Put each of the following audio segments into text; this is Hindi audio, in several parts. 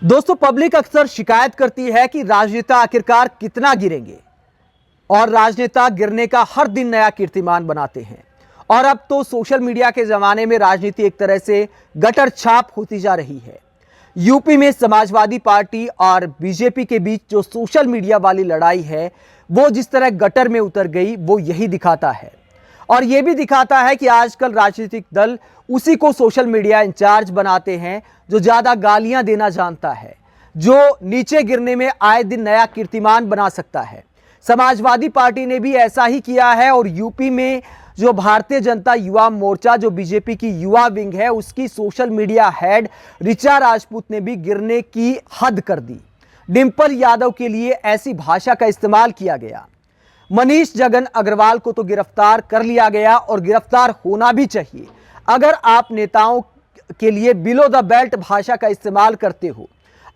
दोस्तों, पब्लिक अक्सर शिकायत करती है कि राजनेता आखिरकार कितना गिरेंगे और राजनेता गिरने का हर दिन नया कीर्तिमान बनाते हैं। और अब तो सोशल मीडिया के जमाने में राजनीति एक तरह से गटर छाप होती जा रही है। यूपी में समाजवादी पार्टी और बीजेपी के बीच जो सोशल मीडिया वाली लड़ाई है वो जिस तरह गटर में उतर गई वो यही दिखाता है। और यह भी दिखाता है कि आजकल राजनीतिक दल उसी को सोशल मीडिया इंचार्ज बनाते हैं जो ज्यादा गालियां देना जानता है, जो नीचे गिरने में आए दिन नया कीर्तिमान बना सकता है। समाजवादी पार्टी ने भी ऐसा ही किया है और यूपी में जो भारतीय जनता युवा मोर्चा जो बीजेपी की युवा विंग है उसकी social media head Richa Rajput ने भी गिरने की हद कर दी। डिंपल यादव के लिए ऐसी भाषा का इस्तेमाल किया गया। मनीष जगन अग्रवाल को तो गिरफ्तार कर लिया गया और गिरफ्तार होना भी चाहिए। अगर आप नेताओं के लिए बिलो द बेल्ट भाषा का इस्तेमाल करते हो,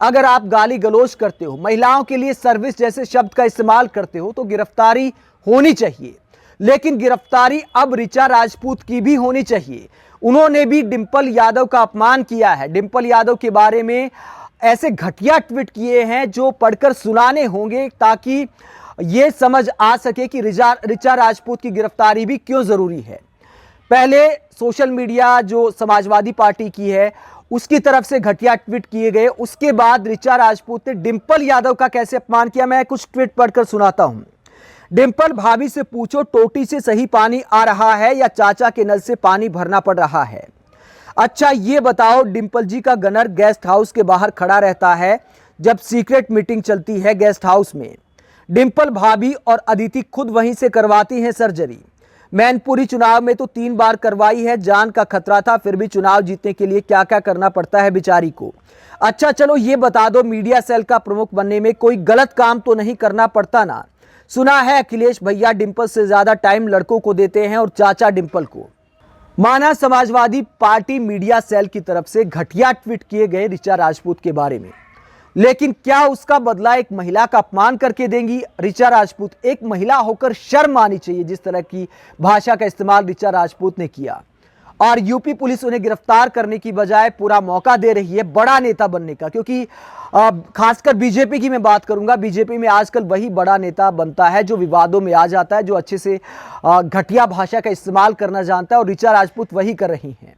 अगर आप गाली गलौज करते हो, महिलाओं के लिए सर्विस जैसे शब्द का इस्तेमाल करते हो तो गिरफ्तारी होनी चाहिए। लेकिन गिरफ्तारी अब ऋचा राजपूत की भी होनी चाहिए। उन्होंने भी डिंपल यादव का अपमान किया है। डिंपल यादव के बारे में ऐसे घटिया ट्वीट किए हैं जो पढ़कर सुनाने होंगे ताकि ये समझ आ सके कि ऋचा राजपूत की गिरफ्तारी भी क्यों जरूरी है। पहले सोशल मीडिया जो समाजवादी पार्टी की है उसकी तरफ से घटिया ट्वीट किए गए, उसके बाद ऋचा राजपूत ने डिंपल यादव का कैसे अपमान किया, मैं कुछ ट्वीट पढ़कर सुनाता हूं। डिंपल, भाभी से पूछो टोटी से सही पानी आ रहा है या चाचा के नल से पानी भरना पड़ रहा है। अच्छा ये बताओ, डिंपल जी का गनर गेस्ट हाउस के बाहर खड़ा रहता है जब सीक्रेट मीटिंग चलती है गेस्ट हाउस में। डिंपल भाभी और अदिति खुद वहीं से करवाती हैं सर्जरी। मैनपुरी चुनाव में तो 3 बार करवाई है, जान का खतरा था फिर भी चुनाव जीतने के लिए क्या क्या करना पड़ता है बेचारी को। अच्छा चलो ये बता दो, मीडिया सेल का प्रमुख बनने में कोई गलत काम तो नहीं करना पड़ता ना। सुना है अखिलेश भैया डिंपल से ज्यादा टाइम लड़कों को देते हैं और चाचा डिंपल को। माना समाजवादी पार्टी मीडिया सेल की तरफ से घटिया ट्वीट किए गए ऋचा राजपूत के बारे में, लेकिन क्या उसका बदला एक महिला का अपमान करके देंगी ऋचा राजपूत? एक महिला होकर शर्म आनी चाहिए जिस तरह की भाषा का इस्तेमाल ऋचा राजपूत ने किया। और यूपी पुलिस उन्हें गिरफ्तार करने की बजाय पूरा मौका दे रही है बड़ा नेता बनने का, क्योंकि खासकर बीजेपी की मैं बात करूंगा। बीजेपी में आजकल वही बड़ा नेता बनता है जो विवादों में आ जाता है, जो अच्छे से घटिया भाषा का इस्तेमाल करना जानता है, और ऋचा राजपूत वही कर रही हैं।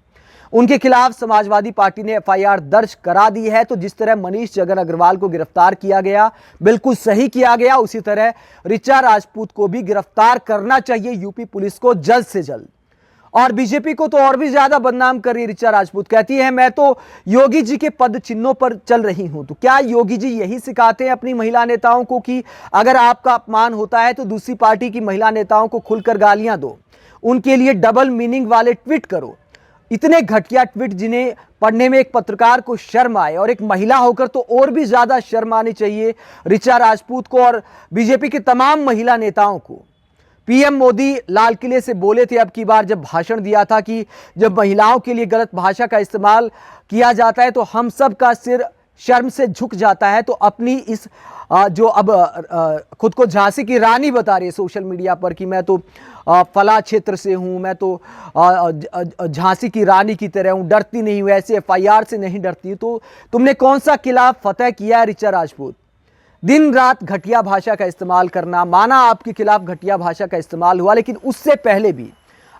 उनके खिलाफ समाजवादी पार्टी ने एफआईआर दर्ज करा दी है। तो जिस तरह मनीष जगन अग्रवाल को गिरफ्तार किया गया, बिल्कुल सही किया गया, उसी तरह ऋचा राजपूत को भी गिरफ्तार करना चाहिए यूपी पुलिस को जल्द से जल्द। और बीजेपी को तो और भी ज्यादा बदनाम कर रही है ऋचा राजपूत। कहती है मैं तो योगी जी के पद चिन्हों पर चल रही हूं। तो क्या योगी जी यही सिखाते हैं अपनी महिला नेताओं को कि अगर आपका अपमान होता है तो दूसरी पार्टी की महिला नेताओं को खुलकर गालियां दो, उनके लिए डबल मीनिंग वाले ट्वीट करो? इतने घटिया ट्वीट जिन्हें पढ़ने में एक पत्रकार को शर्म आए, और एक महिला होकर तो और भी ज्यादा शर्म आनी चाहिए ऋचा राजपूत को और बीजेपी के तमाम महिला नेताओं को। पीएम मोदी लाल किले से बोले थे अब की बार जब भाषण दिया था कि जब महिलाओं के लिए गलत भाषा का इस्तेमाल किया जाता है तो हम सब का सिर शर्म से झुक जाता है। तो अपनी इस जो अब खुद को झांसी की रानी बता रही है सोशल मीडिया पर कि मैं तो फला क्षेत्र से हूं, मैं तो झांसी की रानी की तरह हूं, डरती नहीं हूं, ऐसे एफआईआर से नहीं डरती। तो तुमने कौन सा किला फतेह किया है ऋचा राजपूत? दिन रात घटिया भाषा का इस्तेमाल करना। माना आपके खिलाफ घटिया भाषा का इस्तेमाल हुआ, लेकिन उससे पहले भी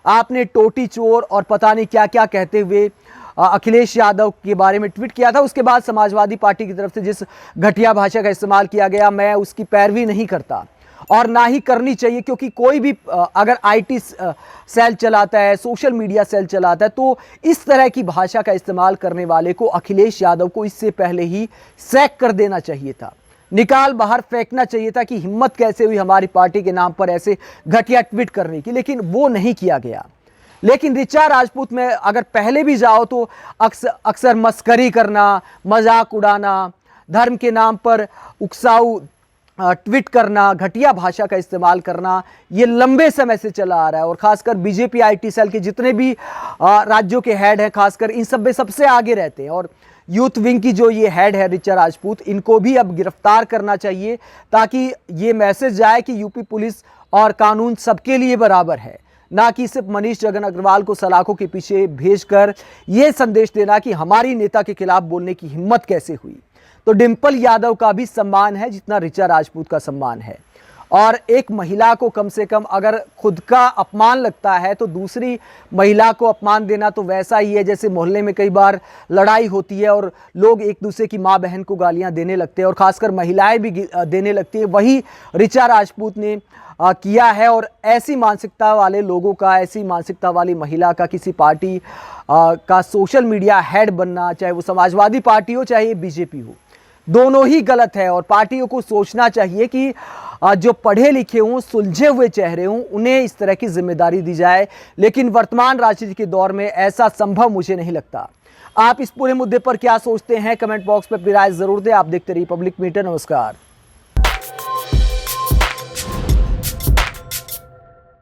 आपने टोटी चोर और पता नहीं क्या क्या कहते हुए अखिलेश यादव के बारे में ट्वीट किया था। उसके बाद समाजवादी पार्टी की तरफ से जिस घटिया भाषा का इस्तेमाल किया गया, मैं उसकी पैरवी नहीं करता और ना ही करनी चाहिए, क्योंकि कोई भी अगर आईटी सेल चलाता है, सोशल मीडिया सेल चलाता है, तो इस तरह की भाषा का इस्तेमाल करने वाले को, अखिलेश यादव को, इससे पहले ही सैक कर देना चाहिए था, निकाल बाहर फेंकना चाहिए था कि हिम्मत कैसे हुई हमारी पार्टी के नाम पर ऐसे घटिया ट्वीट करने की। लेकिन वो नहीं किया गया। लेकिन ऋचा राजपूत में अगर पहले भी जाओ तो अक्सर मस्करी करना, मजाक उड़ाना, धर्म के नाम पर उकसाऊ ट्वीट करना, घटिया भाषा का इस्तेमाल करना, ये लंबे समय से चला आ रहा है। और खासकर बीजेपी आईटी सेल के जितने भी राज्यों के हेड हैं, खासकर इन सब में सबसे आगे रहते हैं। और यूथ विंग की जो ये हेड है ऋचा राजपूत, इनको भी अब गिरफ्तार करना चाहिए ताकि ये मैसेज जाए कि यूपी पुलिस और कानून सबके लिए बराबर है, ना कि सिर्फ मनीष जगन अग्रवाल को सलाखों के पीछे भेजकर यह संदेश देना कि हमारी नेता के खिलाफ बोलने की हिम्मत कैसे हुई। तो डिंपल यादव का भी सम्मान है जितना ऋचा राजपूत का सम्मान है। और एक महिला को कम से कम अगर खुद का अपमान लगता है तो दूसरी महिला को अपमान देना तो वैसा ही है जैसे मोहल्ले में कई बार लड़ाई होती है और लोग एक दूसरे की माँ बहन को गालियां देने लगते हैं और खासकर महिलाएं भी देने लगती है। वही ऋचा राजपूत ने किया है। और ऐसी मानसिकता वाले लोगों का, ऐसी मानसिकता वाली महिला का किसी पार्टी का सोशल मीडिया हेड बनना, चाहे वो समाजवादी पार्टी हो चाहे बीजेपी हो, दोनों ही गलत है। और पार्टियों को सोचना चाहिए कि जो पढ़े लिखे हों, सुलझे हुए चेहरे हों, उन्हें इस तरह की जिम्मेदारी दी जाए। लेकिन वर्तमान राजनीति के दौर में ऐसा संभव मुझे नहीं लगता। आप इस पूरे मुद्दे पर क्या सोचते हैं? कमेंट बॉक्स पर अपनी राय जरूर दें। आप देखते रहिए पब्लिक मीटर। नमस्कार।